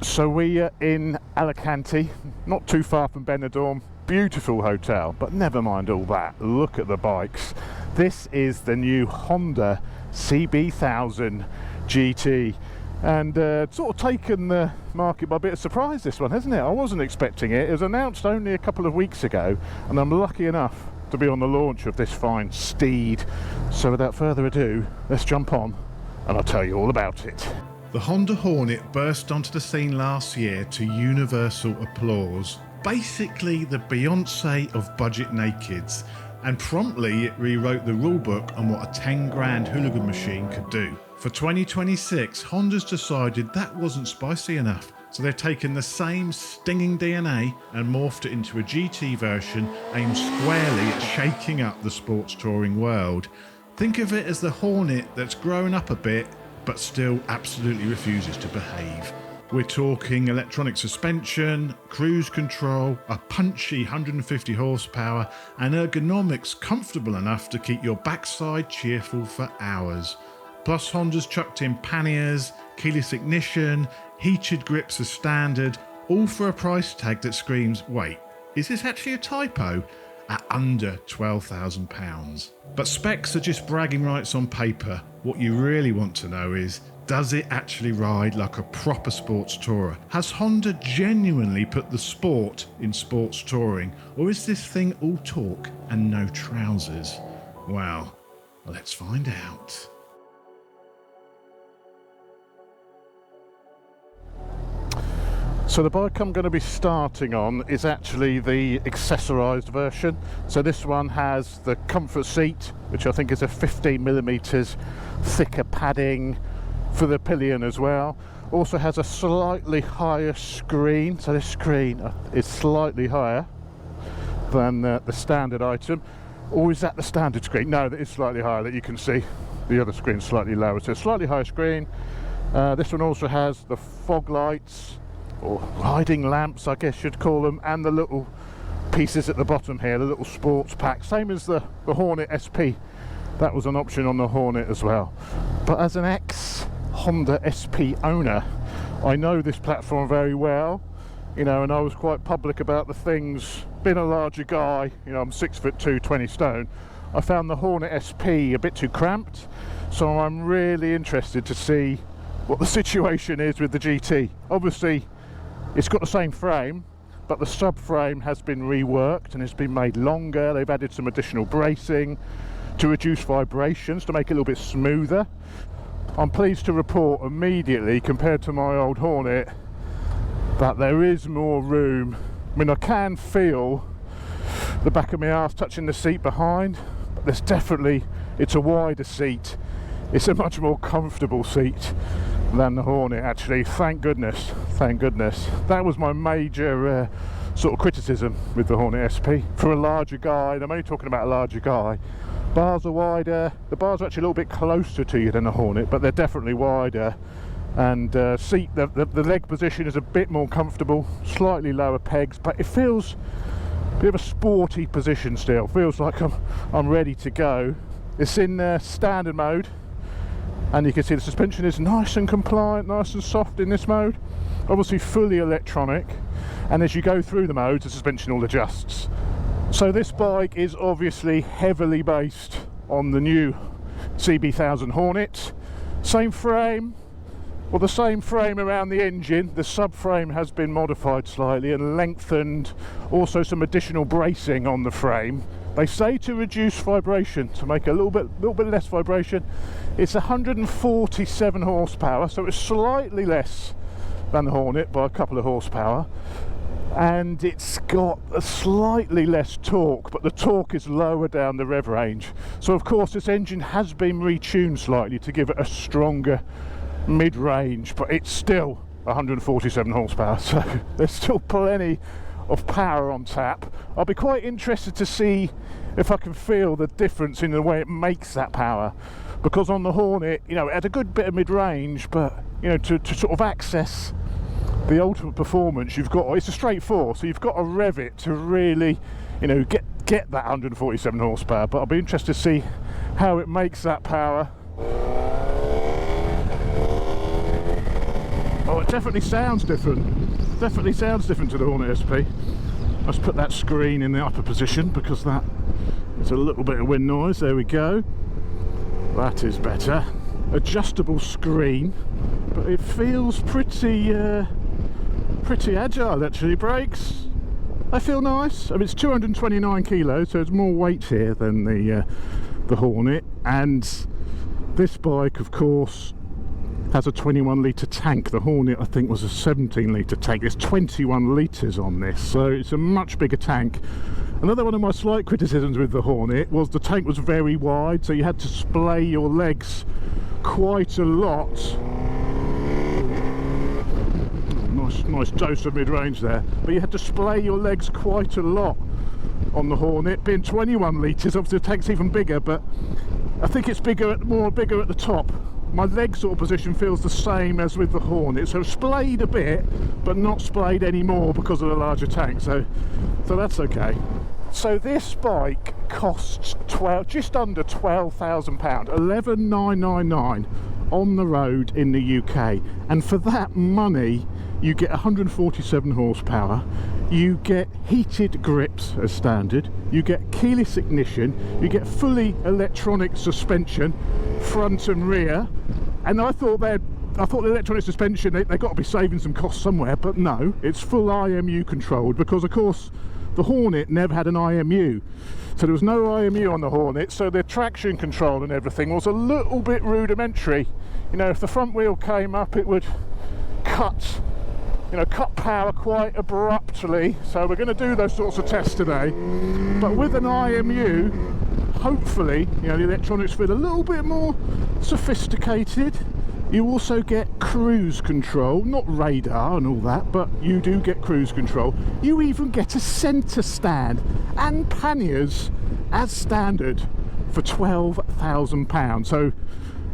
So we are in Alicante, not too far from Benidorm. Beautiful hotel, but never mind all that. Look at the bikes. This is the new Honda CB1000 GT, and sort of taken the market by a bit of surprise, this one, hasn't it? I wasn't expecting it. It was announced only a couple of weeks ago, and I'm lucky enough to be on the launch of this fine steed. So without further ado, let's jump on and I'll tell you all about it. The Honda Hornet burst onto the scene last year to universal applause. Basically the Beyonce of budget nakeds, and promptly it rewrote the rulebook on what a 10 grand hooligan machine could do. For 2026, Honda's decided that wasn't spicy enough, so they've taken the same stinging DNA and morphed it into a GT version aimed squarely at shaking up the sports touring world. Think of it as the Hornet that's grown up a bit but still absolutely refuses to behave. We're talking electronic suspension, cruise control, a punchy 150 horsepower, and ergonomics comfortable enough to keep your backside cheerful for hours. Plus Honda's chucked in panniers, keyless ignition, heated grips as standard, all for a price tag that screams, wait, is this actually a typo? At under £12,000. But specs are just bragging rights on paper. What you really want to know is, does it actually ride like a proper sports tourer? Has Honda genuinely put the sport in sports touring, or is this thing all talk and no trousers? Well, let's find out. So the bike I'm going to be starting on is actually the accessorised version. So this one has the comfort seat, which I think is a 15mm thicker padding for the pillion as well. Also has a slightly higher screen, so this screen is slightly higher than the standard item. Or is that the standard screen? No, that is slightly higher, that you can see. The other screen's slightly lower, so slightly higher screen. This one also has the fog lights, or riding lamps I guess you'd call them, and the little pieces at the bottom here, the little sports pack, same as the Hornet SP. That was an option on the Hornet as well. But as an ex-Honda SP owner, I know this platform very well, you know, and I was quite public about the things. Being a larger guy, you know, I'm 6'2", 20 stone, I found the Hornet SP a bit too cramped, so I'm really interested to see what the situation is with the GT. Obviously it's got the same frame, but the subframe has been reworked and it's been made longer. They've added some additional bracing to reduce vibrations, to make it a little bit smoother. I'm pleased to report immediately, compared to my old Hornet, that there is more room. I mean, I can feel the back of my arse touching the seat behind, but there's definitely, it's a wider seat. It's a much more comfortable seat than the Hornet, actually. Thank goodness, thank goodness. That was my major sort of criticism with the Hornet SP. For a larger guy, and I'm only talking about a larger guy, bars are wider. The bars are actually a little bit closer to you than the Hornet, but they're definitely wider. And the leg position is a bit more comfortable, slightly lower pegs, but it feels a bit of a sporty position still. Feels like I'm ready to go. It's in standard mode, and you can see the suspension is nice and compliant, nice and soft in this mode. Obviously fully electronic, and as you go through the modes, the suspension all adjusts. So this bike is obviously heavily based on the new CB1000 Hornet. Same frame, well, the same frame around the engine. The subframe has been modified slightly and lengthened. Also some additional bracing on the frame. They say to reduce vibration, to make a little bit less vibration. It's 147 horsepower, so it's slightly less than the Hornet by a couple of horsepower. And it's got a slightly less torque, but the torque is lower down the rev range. So of course this engine has been retuned slightly to give it a stronger mid-range, but it's still 147 horsepower, so there's still plenty of power on tap. I'll be quite interested to see if I can feel the difference in the way it makes that power, because on the Hornet, you know, it had a good bit of mid-range, but you know, to sort of access the ultimate performance, you've got, it's a straight four, so you've got to rev it to really, you know, get that 147 horsepower. But I'll be interested to see how it makes that power. Oh, definitely sounds different. Definitely sounds different to the Hornet SP. Let's put that screen in the upper position because that is a little bit of wind noise. There we go. That is better. Adjustable screen, but it feels pretty agile actually. Brakes, they feel nice. I mean, it's 229 kilos, so it's more weight here than the Hornet. And this bike, of course, has a 21 litre tank. The Hornet, I think, was a 17 litre tank. There's 21 litres on this, so it's a much bigger tank. Another one of my slight criticisms with the Hornet was the tank was very wide, so you had to splay your legs quite a lot. Nice dose of mid-range there, but you had to splay your legs quite a lot on the Hornet. Being 21 litres, obviously the tank's even bigger, but I think it's bigger at the top. My leg sort of position feels the same as with the Hornet, so splayed a bit but not splayed anymore because of the larger tank, so that's okay. So this bike costs just under £12,000, 11,999 on the road in the UK, and for that money you get 147 horsepower, you get heated grips as standard, you get keyless ignition, you get fully electronic suspension front and rear. And I thought the electronic suspension, they got to be saving some costs somewhere, but no, it's full IMU controlled, because of course the Hornet never had an IMU, so there was no IMU on the Hornet, so the traction control and everything was a little bit rudimentary. You know, if the front wheel came up, it would cut power quite abruptly. So we're going to do those sorts of tests today, but with an IMU, hopefully, you know, the electronics feel a little bit more sophisticated. You also get cruise control, not radar and all that, but you do get cruise control. You even get a centre stand and panniers as standard for £12,000. So,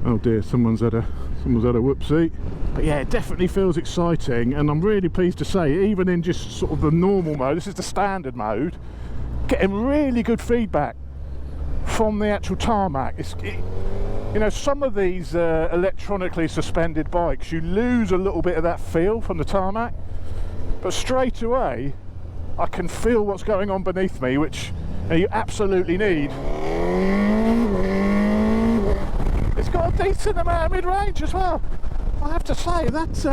oh dear, someone's had a whoopsie. But yeah, it definitely feels exciting, and I'm really pleased to say, even in just sort of the normal mode, this is the standard mode, getting really good feedback from the actual tarmac. You know, some of these electronically suspended bikes, you lose a little bit of that feel from the tarmac, but straight away I can feel what's going on beneath me, which you absolutely need. It's got a decent amount of mid-range as well. I have to say, that's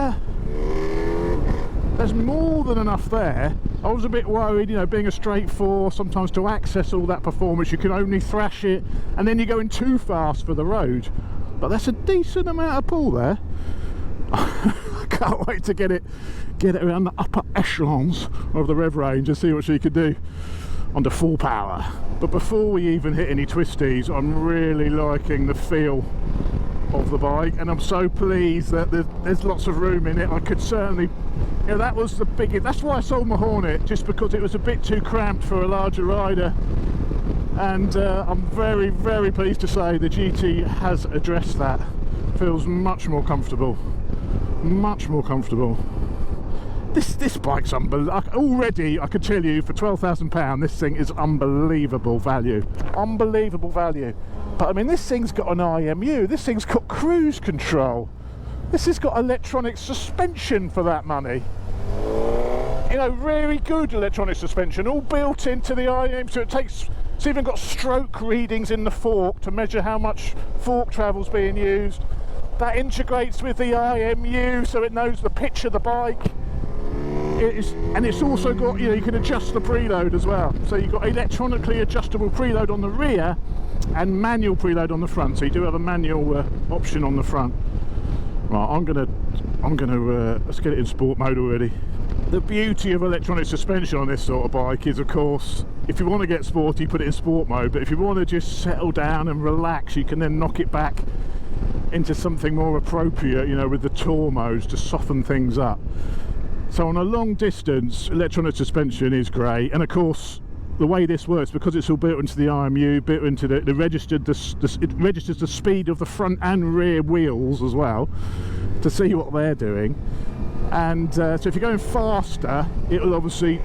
there's more than enough there. I was a bit worried, you know, being a straight four, sometimes to access all that performance you can only thrash it, and then you're going too fast for the road. But that's a decent amount of pull there. I can't wait to get it around the upper echelons of the rev range and see what she can do under full power. But before we even hit any twisties, I'm really liking the feel of the bike, and I'm so pleased that there's lots of room in it. I could certainly, you know, that was the biggest, that's why I sold my Hornet, just because it was a bit too cramped for a larger rider. And I'm very, very pleased to say the GT has addressed that. Feels much more comfortable, much more comfortable. This bike's unbelievable. Already, I can tell you, for £12,000, this thing is unbelievable value. Unbelievable value. But I mean, this thing's got an IMU, this thing's got cruise control, this has got electronic suspension for that money. You know, really good electronic suspension, all built into the IMU, so it's even got stroke readings in the fork to measure how much fork travel's being used. That integrates with the IMU, so it knows the pitch of the bike. And it's also got, you know, you can adjust the preload as well. So you've got electronically adjustable preload on the rear and manual preload on the front. So you do have a manual option on the front. Right, I'm gonna let's get it in sport mode already. The beauty of electronic suspension on this sort of bike is, of course, if you want to get sporty, put it in sport mode. But if you want to just settle down and relax, you can then knock it back into something more appropriate, you know, with the tour modes to soften things up. So on a long distance, electronic suspension is great, and of course the way this works, because it's all built into the IMU, built into it registers the speed of the front and rear wheels as well to see what they're doing. And so if you're going faster, it'll obviously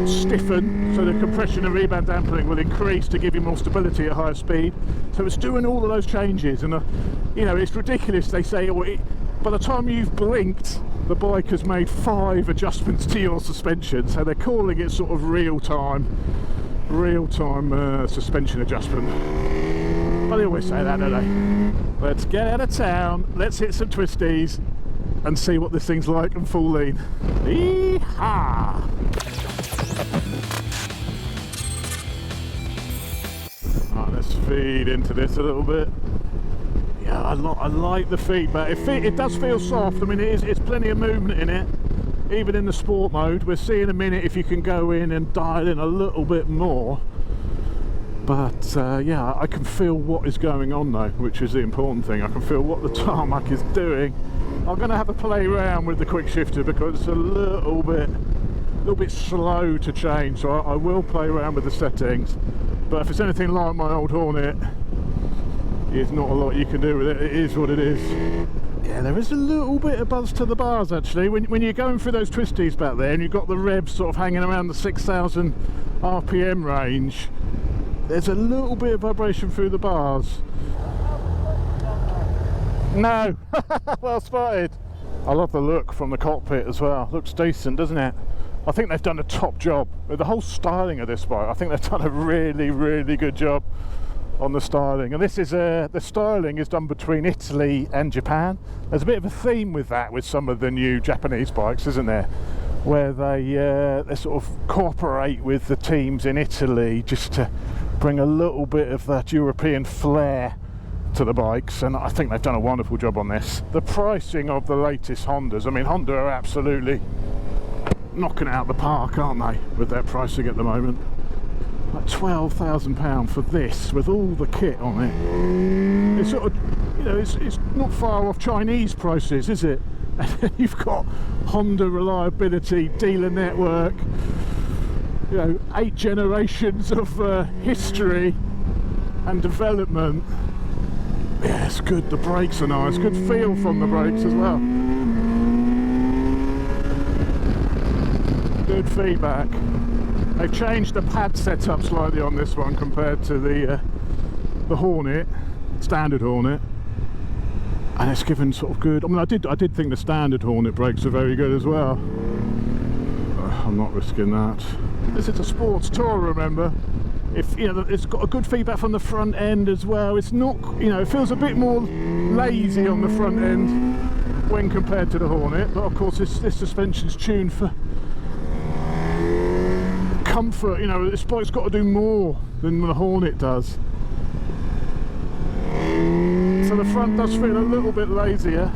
stiffen, so the compression and rebound dampening will increase to give you more stability at higher speed. So it's doing all of those changes, and you know, it's ridiculous. They say, by the time you've blinked, the bike has made 5 adjustments to your suspension, so they're calling it sort of real-time suspension adjustment. But they always say that, don't they? Let's get out of town, let's hit some twisties and see what this thing's like in full lean. Yee-haw! Right, let's feed into this a little bit. Yeah, I like the feedback. It does feel soft. I mean, it's plenty of movement in it, even in the sport mode. We'll see in a minute if you can go in and dial in a little bit more. But yeah, I can feel what is going on though, which is the important thing. I can feel what the tarmac is doing. I'm going to have a play around with the quick shifter because it's a little bit slow to change. So I will play around with the settings. But if it's anything like my old Hornet, there's not a lot you can do with it. It is what it is. Yeah, there is a little bit of buzz to the bars actually. When you're going through those twisties back there and you've got the revs sort of hanging around the 6,000 RPM range, there's a little bit of vibration through the bars. No! Well spotted. I love the look from the cockpit as well. Looks decent, doesn't it? I think they've done a top job with the whole styling of this bike. I think they've done a really good job on the styling. And this is the styling is done between Italy and Japan. There's a bit of a theme with that with some of the new Japanese bikes, isn't there? Where they sort of cooperate with the teams in Italy just to bring a little bit of that European flair to the bikes, and I think they've done a wonderful job on this. The pricing of the latest Hondas, I mean, Honda are absolutely knocking it out the park, aren't they, with their pricing at the moment. Like £12,000 for this with all the kit on it. It's sort of, you know, it's not far off Chinese prices, is it? And you've got Honda reliability, dealer network, you know, 8 generations of history and development. Yeah, it's good. The brakes are nice. Good feel from the brakes as well. Good feedback. They've changed the pad setup slightly on this one compared to the Hornet, standard Hornet, and it's given sort of good. I mean, I did think the standard Hornet brakes are very good as well. I'm not risking that. This is a sports tour, remember. If you know, it's got a good feedback from the front end as well. It's not, you know, it feels a bit more lazy on the front end when compared to the Hornet, but of course this suspension's tuned for comfort. You know, this bike's got to do more than the Hornet does. So the front does feel a little bit lazier,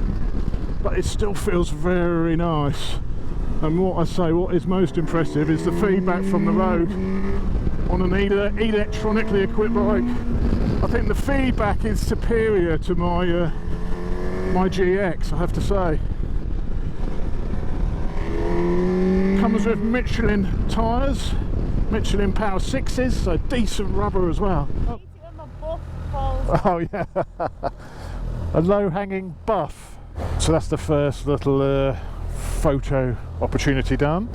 but it still feels very nice. And what is most impressive is the feedback from the road on an electronically equipped bike. I think the feedback is superior to my my GX, I have to say. Comes with Michelin tyres, Michelin Power 6s, so decent rubber as well. Oh yeah, a low-hanging buff. So that's the first little photo opportunity done.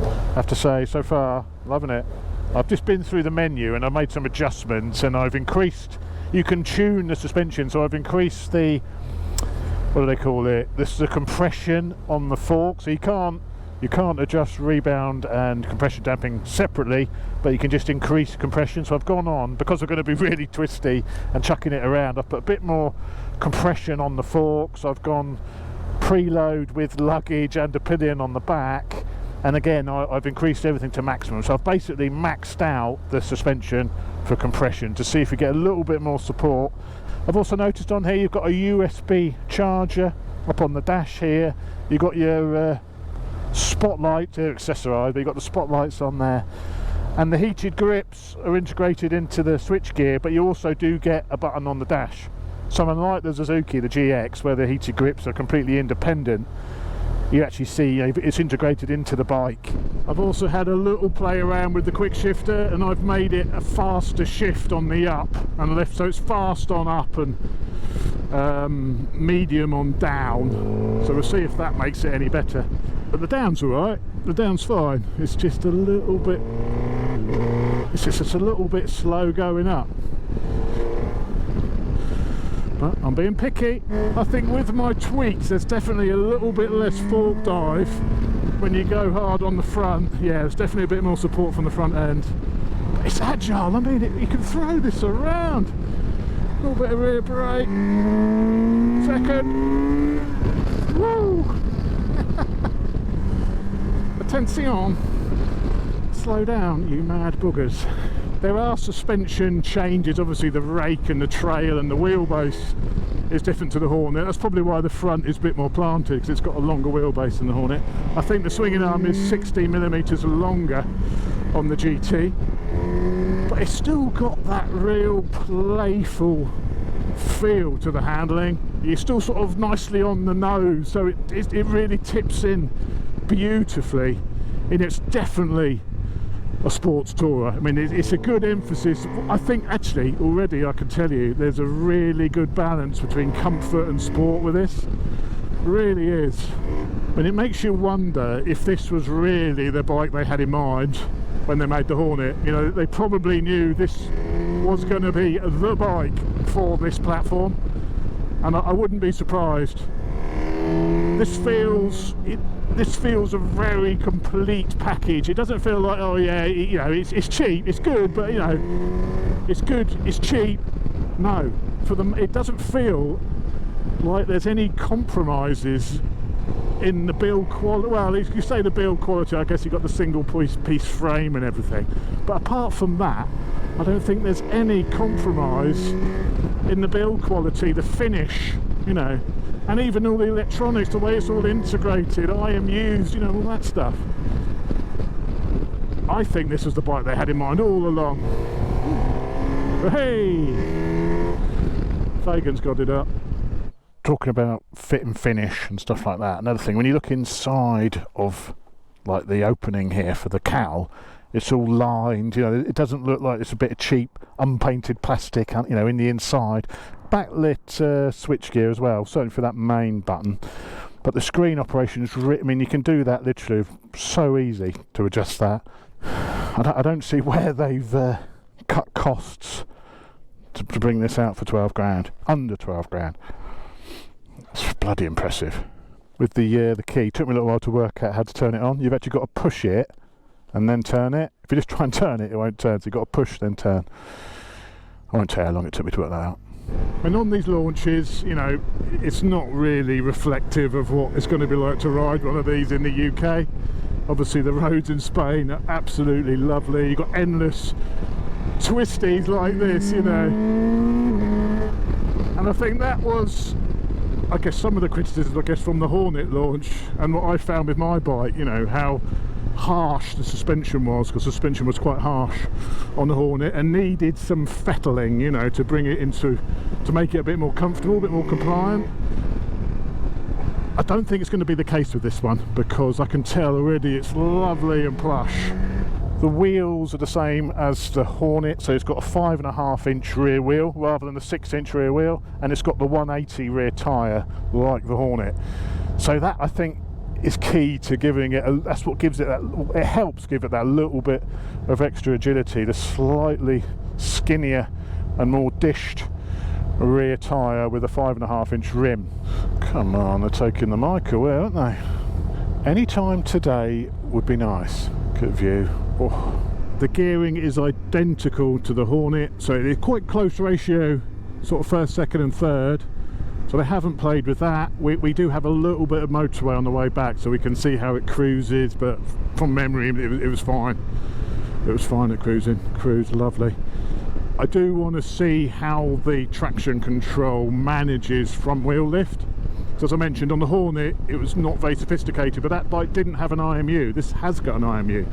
I have to say, so far, loving it. I've just been through the menu and I've made some adjustments, and I've increased, you can tune the suspension, so I've increased the, what do they call it, this is the compression on the fork, so you can't adjust rebound and compression damping separately, but you can just increase compression. So I've gone on, because we're going to be really twisty and chucking it around, I've put a bit more compression on the forks. I've gone preload with luggage and a pillion on the back, and again I've increased everything to maximum. So I've basically maxed out the suspension for compression to see if we get a little bit more support. I've also noticed on here you've got a USB charger up on the dash here. You've got your spotlight, they're accessorised, but you've got the spotlights on there, and the heated grips are integrated into the switchgear, but you also do get a button on the dash. So unlike the Suzuki, the GX, where the heated grips are completely independent, you actually see it's integrated into the bike. I've also had a little play around with the quick shifter, and I've made it a faster shift on the up and left, so it's fast on up and medium on down. So we'll see if that makes it any better. But the down's alright, the down's fine. It's just a little bit, it's just a little bit slow going up. But I'm being picky. I think with my tweaks, there's definitely a little bit less fork dive when you go hard on the front. Yeah, there's definitely a bit more support from the front end. But it's agile. I mean, you can throw this around. A little bit of rear brake. Second. Woo! Attention. Slow down, you mad boogers. There are suspension changes. Obviously the rake and the trail and the wheelbase is different to the Hornet. That's probably why the front is a bit more planted, because it's got a longer wheelbase than the Hornet. I think the swinging arm is 60mm longer on the GT, but it's still got that real playful feel to the handling. You're still sort of nicely on the nose, so it really tips in beautifully, and it's definitely a sports tourer. I mean, it's a good emphasis. I think actually already I can tell you there's a really good balance between comfort and sport with this. It really is. I mean, it makes you wonder if this was really the bike they had in mind when they made the Hornet. You know, they probably knew this was going to be the bike for this platform, and I wouldn't be surprised. This feels a very complete package. It doesn't feel like, oh yeah, you know, it's cheap, it's good, but you know, it's good, it's cheap. No, for them, it doesn't feel like there's any compromises in the build quality. Well, if you say the build quality, I guess you've got the single piece frame and everything, but apart from that, I don't think there's any compromise in the build quality, the finish, you know, and even all the electronics, the way it's all integrated, IMUs, you know, all that stuff. I think this was the bike they had in mind all along. Hey! Fagan's got it up. Talking about fit and finish and stuff like that, another thing, when you look inside of like the opening here for the cowl, it's all lined, you know, it doesn't look like it's a bit of cheap unpainted plastic, you know, in the inside. Backlit switchgear as well, certainly for that main button, but the screen operation is I mean, you can do that literally so easy to adjust that. I don't see where they've cut costs to bring this out for 12 grand, under 12 grand. It's bloody impressive. With the key, it took me a little while to work out how to turn it on. You've actually got to push it and then turn it. If you just try and turn it, it won't turn, so you've got to push then turn. I won't tell you how long it took me to work that out. And on these launches, you know, it's not really reflective of what it's going to be like to ride one of these in the UK. Obviously the roads in Spain are absolutely lovely. You've got endless twisties like this, you know. And I think that was, I guess, some of the criticisms, I guess, from the Hornet launch, and what I found with my bike, you know, how harsh the suspension was, because suspension was quite harsh on the Hornet and needed some fettling, you know, to bring it into, to make it a bit more comfortable, a bit more compliant. I don't think it's going to be the case with this one, because I can tell already it's lovely and plush. The wheels are the same as the Hornet, so it's got a 5.5-inch rear wheel rather than the 6-inch rear wheel, and it's got the 180 rear tyre like the Hornet. So that, I think, is key to giving it that's what gives it that, it helps give it that little bit of extra agility, the slightly skinnier and more dished rear tyre with a 5.5-inch rim. Come on, they're taking the mic away, aren't they? Any time today would be nice. Good view. Oh. The gearing is identical to the Hornet, so it's quite close ratio, sort of first, second and third. So they haven't played with that. We do have a little bit of motorway on the way back, so we can see how it cruises, but from memory it was fine. It was fine at cruising. Cruised lovely. I do want to see how the traction control manages front wheel lift. So as I mentioned, on the Hornet it was not very sophisticated, but that bike didn't have an IMU. This has got an IMU.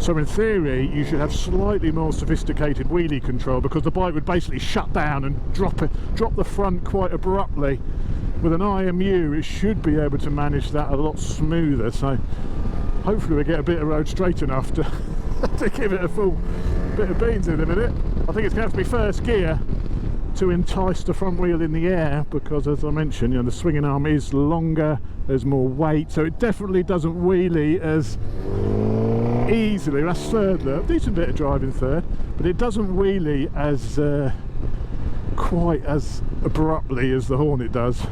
So in theory you should have slightly more sophisticated wheelie control, because the bike would basically shut down and drop the front quite abruptly. With an IMU it should be able to manage that a lot smoother, so hopefully we get a bit of road straight enough to, to give it a full bit of beans in a minute. I think it's going to have to be first gear to entice the front wheel in the air, because as I mentioned, you know, the swinging arm is longer, there's more weight, so it definitely doesn't wheelie as easily. That's third loop, decent bit of driving third, but it doesn't wheelie as quite as abruptly as the Hornet does.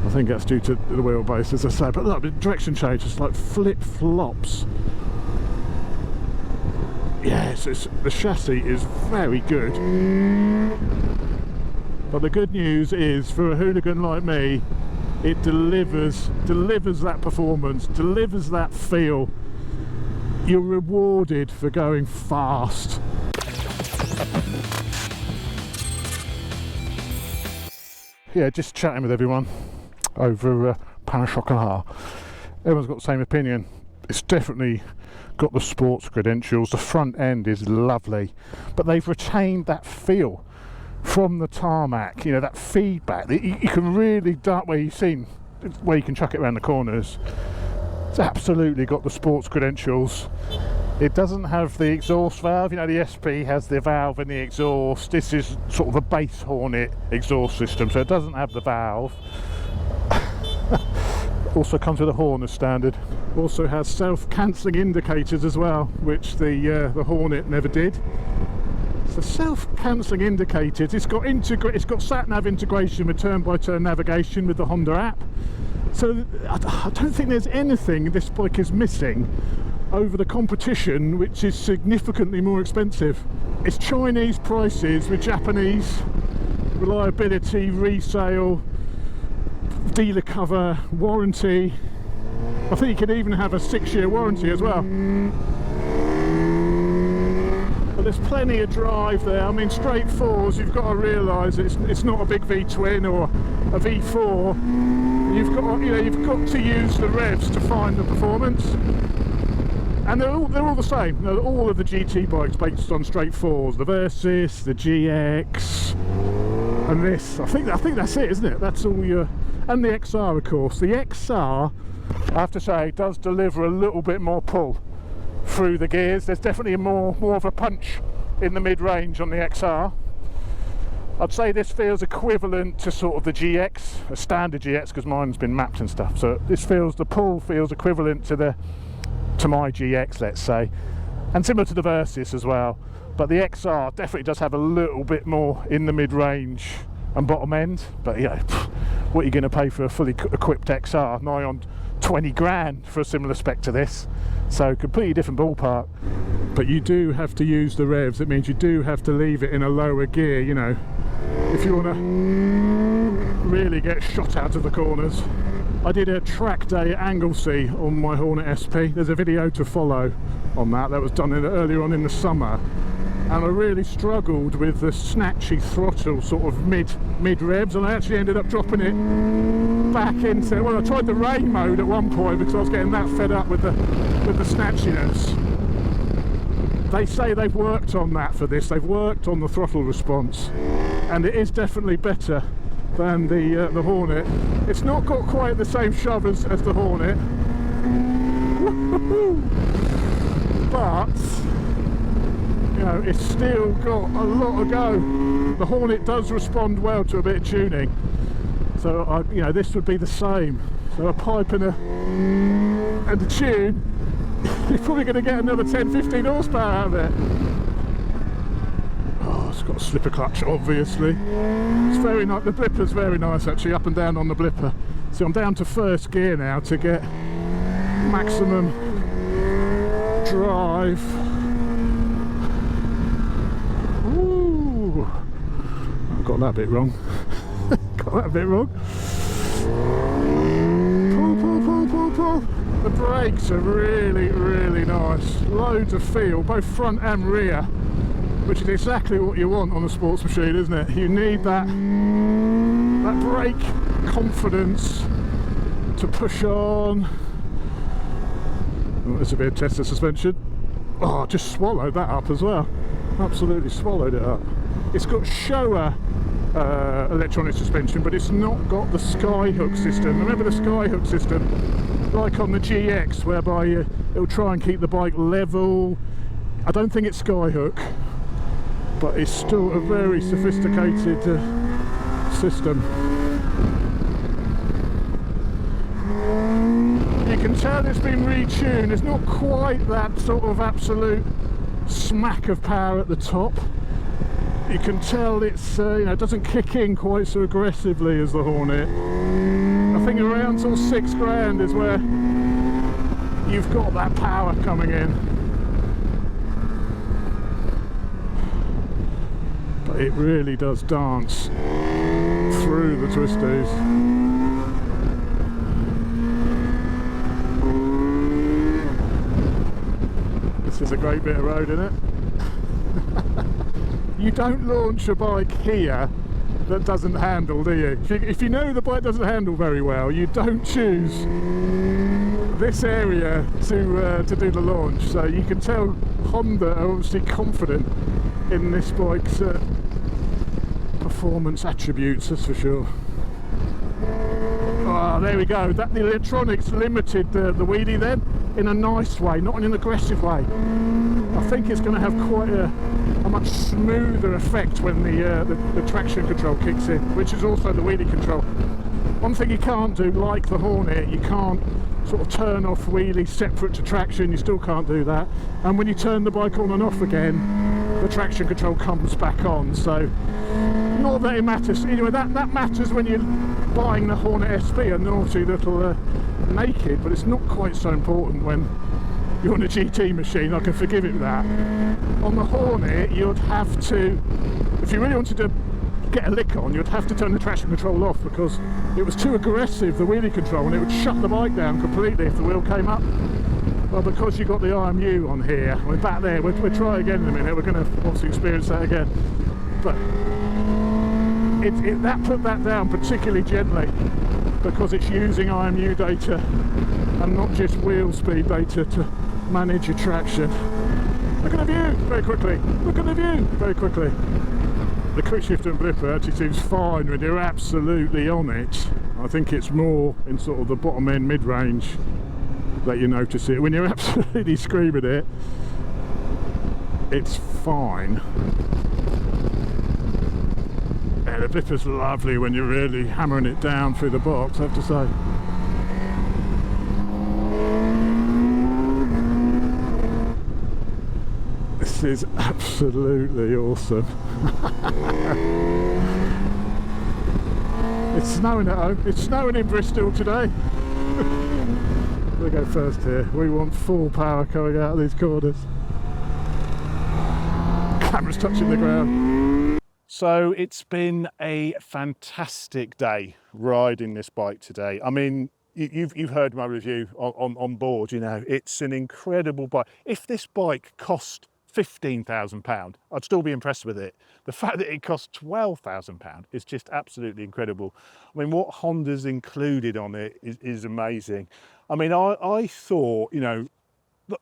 I think that's due to the wheelbase, as I say. But look, the direction change is like flip-flops. Yes, the chassis is very good. But the good news is, for a hooligan like me, it delivers that performance, delivers that feel. You're rewarded for going fast. Yeah, just chatting with everyone over pain au chocolat. Everyone's got the same opinion. It's definitely got the sports credentials. The front end is lovely, but they've retained that feel from the tarmac. You know, that feedback that you can really duck where you've seen where you can chuck it around the corners. It's absolutely got the sports credentials. It doesn't have the exhaust valve. You know, the SP has the valve and the exhaust. This is sort of a base Hornet exhaust system, so it doesn't have the valve. Also comes with a horn as standard. Also has self-cancelling indicators as well, which the Hornet never did. So self-cancelling indicators. It's got sat-nav integration with turn-by-turn navigation with the Honda app. So I don't think there's anything this bike is missing over the competition, which is significantly more expensive. It's Chinese prices with Japanese reliability, resale, dealer cover, warranty. I think you can even have a 6-year warranty as well. But there's plenty of drive there. I mean, straight fours, you've got to realise it's not a big V-twin or a V4. You've got to use the revs to find the performance. And they're all the same. You know, all of the GT bikes based on straight fours. The Versys, the GX, and this. I think that's it, isn't it? That's all your. And the XR, of course. The XR, I have to say, does deliver a little bit more pull through the gears. There's definitely more of a punch in the mid-range on the XR. I'd say this feels equivalent to sort of the GX, a standard GX, because mine's been mapped and stuff. So the pull feels equivalent to my GX, let's say, and similar to the Versys as well. But the XR definitely does have a little bit more in the mid-range and bottom end. But yeah, what are you going to pay for a fully equipped XR? Nigh on 20 grand for a similar spec to this. So completely different ballpark. But you do have to use the revs. It means you do have to leave it in a lower gear, you know, if you want to really get shot out of the corners. I did a track day at Anglesey on my Hornet SP. There's a video to follow on that. That was done earlier on in the summer. And I really struggled with the snatchy throttle sort of mid revs, and I actually ended up dropping it back into, well, I tried the rain mode at one point because I was getting that fed up with the snatchiness. They say they've worked on that for this. They've worked on the throttle response, and it is definitely better than the Hornet. It's not got quite the same shove as the Hornet, but you know, it's still got a lot of go. The Hornet does respond well to a bit of tuning, so you know, this would be the same. So a pipe and a tune, you're probably going to get another 10-15 horsepower out of it. It's got a slipper clutch, obviously. It's very nice. The blipper's very nice, actually, up and down on the blipper. So I'm down to first gear now to get maximum drive. Ooh, I got that bit wrong. Got that bit wrong. Pull. The brakes are really, really nice. Loads of feel, both front and rear, which is exactly what you want on a sports machine, isn't it? You need that brake confidence to push on. Oh, there's a bit of Tesla suspension. Oh, I just swallowed that up as well. Absolutely swallowed it up. It's got Showa electronic suspension, but it's not got the Skyhook system. Remember the Skyhook system? Like on the GX, whereby it'll try and keep the bike level. I don't think it's Skyhook, but it's still a very sophisticated system. You can tell it's been retuned. It's not quite that sort of absolute smack of power at the top. You can tell it's, it doesn't kick in quite so aggressively as the Hornet. I think around sort of 6 grand is where you've got that power coming in. But it really does dance through the twisties. This is a great bit of road, isn't it? You don't launch a bike here that doesn't handle, do you? If you know the bike doesn't handle very well, you don't choose this area to do the launch. So you can tell Honda are obviously confident in this bike's performance attributes, that's for sure. Ah, there we go. The electronics limited the wheelie then in a nice way, not in an aggressive way. I think it's going to have quite a much smoother effect when the traction control kicks in, which is also the wheelie control. One thing you can't do, like the Hornet, you can't sort of turn off wheelie separate to traction. You still can't do that. And when you turn the bike on and off again, the traction control comes back on. So not that it matters. Anyway, that matters when you're buying the Hornet SP, a naughty little naked, but it's not quite so important when you're on a GT machine. I can forgive it that. On the Hornet, you'd have to, if you really wanted to get a lick on, you'd have to turn the traction control off because it was too aggressive, the wheelie control, and it would shut the bike down completely if the wheel came up. Well, because you've got the IMU on here, we're back there, we'll try again in a minute, we're going to obviously experience that again. But that put that down particularly gently because it's using IMU data and not just wheel speed data to manage your traction. Look at the view, very quickly. Look at the view, very quickly. The quick shift and blipper actually seems fine when you're absolutely on it. I think it's more in sort of the bottom end mid-range that you notice it. When you're absolutely screaming it, it's fine. Yeah, the blipper's lovely when you're really hammering it down through the box, I have to say. This is absolutely awesome. It's snowing at home. It's snowing in Bristol today. We'll go first here. We want full power coming out of these corners. Camera's touching the ground. So it's been a fantastic day riding this bike today. I mean, you've heard my review on board, you know, it's an incredible bike. If this bike cost £15,000, I'd still be impressed with it. The fact that it costs £12,000 is just absolutely incredible. I mean, what Honda's included on it is amazing. I mean, I thought, you know,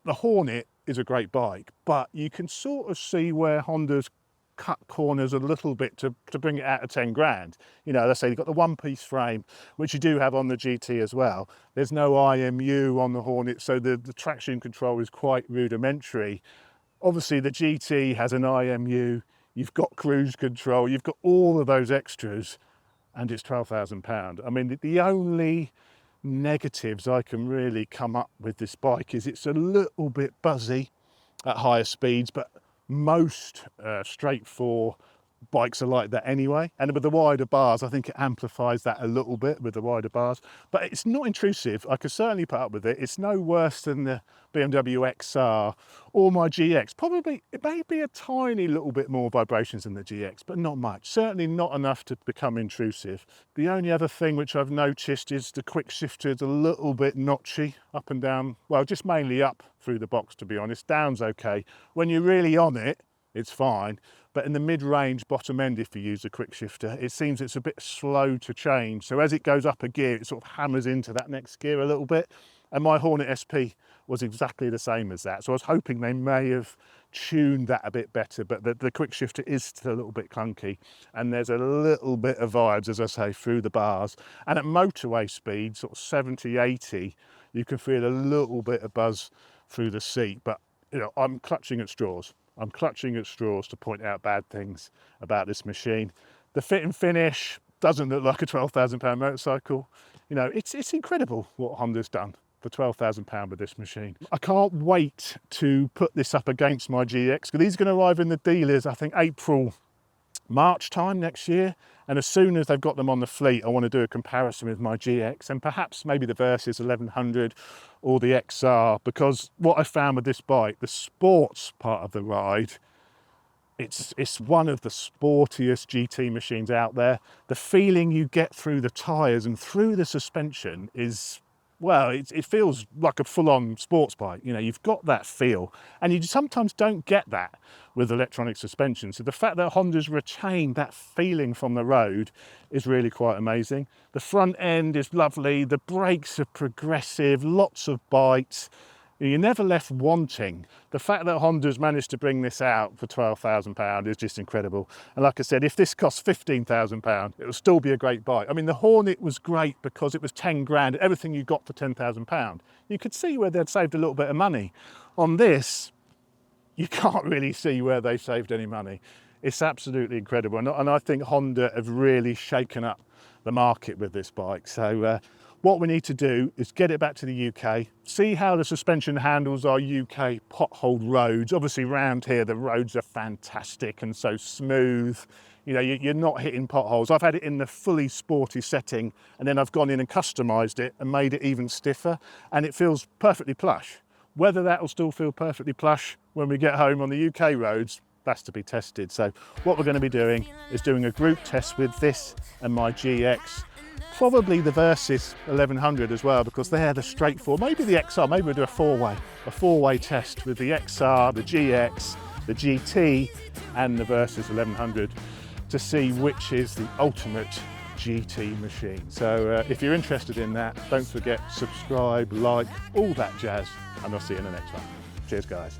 the Hornet is a great bike, but you can sort of see where Honda's cut corners a little bit to bring it out of 10 grand. You know, let's say you've got the one-piece frame, which you do have on the GT as well. There's no IMU on the Hornet, so the traction control is quite rudimentary. Obviously, the GT has an IMU, you've got cruise control, you've got all of those extras, and it's £12,000. I mean, the only negatives I can really come up with this bike is it's a little bit buzzy at higher speeds, but most straight four bikes are like that anyway. And with the wider bars, I think it amplifies that a little bit with the wider bars, but it's not intrusive. I could certainly put up with it. It's no worse than the BMW XR or my GX. Probably, it may be a tiny little bit more vibrations than the GX, but not much. Certainly not enough to become intrusive. The only other thing which I've noticed is the quick shifter is a little bit notchy up and down. Well, just mainly up through the box, to be honest. Down's okay. When you're really on it, it's fine. But in the mid-range bottom end, if you use a quick shifter, it seems it's a bit slow to change. So as it goes up a gear, it sort of hammers into that next gear a little bit. And my Hornet SP was exactly the same as that. So I was hoping they may have tuned that a bit better, but the quick shifter is still a little bit clunky. And there's a little bit of vibes, as I say, through the bars. And at motorway speed, sort of 70, 80, you can feel a little bit of buzz through the seat. But, you know, I'm clutching at straws. I'm clutching at straws to point out bad things about this machine. The fit and finish doesn't look like a £12,000 motorcycle. You know, it's incredible what Honda's done for £12,000 with this machine. I can't wait to put this up against my GX, because these are going to arrive in the dealers, I think April March time next year, and as soon as they've got them on the fleet, I want to do a comparison with my GX and perhaps maybe the Versys 1100 or the XR, because what I found with this bike, the sports part of the ride, it's one of the sportiest GT machines out there. The feeling you get through the tyres and through the suspension is, well, it feels like a full-on sports bike. You know, you've got that feel, and you sometimes don't get that with electronic suspension. So the fact that Honda's retained that feeling from the road is really quite amazing. The front end is lovely, the brakes are progressive, lots of bites. You're never left wanting. The fact that Honda's managed to bring this out for £12,000 is just incredible. And like I said, if this costs £15,000, it will still be a great bike. I mean, the Hornet was great because it was 10 grand, everything you got for £10,000. You could see where they'd saved a little bit of money. On this, you can't really see where they saved any money. It's absolutely incredible. And I think Honda have really shaken up the market with this bike. So what we need to do is get it back to the UK, see how the suspension handles our UK potholed roads. Obviously around here, the roads are fantastic and so smooth. You know, you're not hitting potholes. I've had it in the fully sporty setting, and then I've gone in and customized it and made it even stiffer, and it feels perfectly plush. Whether that will still feel perfectly plush when we get home on the UK roads, that's to be tested. So what we're going to be doing is doing a group test with this and my GX. Probably the Versys 1100 as well, because they're the straightforward. Maybe the XR, maybe we'll do a four-way test with the XR, the GX, the GT and the Versys 1100 to see which is the ultimate GT machine. So if you're interested in that, don't forget, subscribe, like, all that jazz, and I'll see you in the next one. Cheers, guys.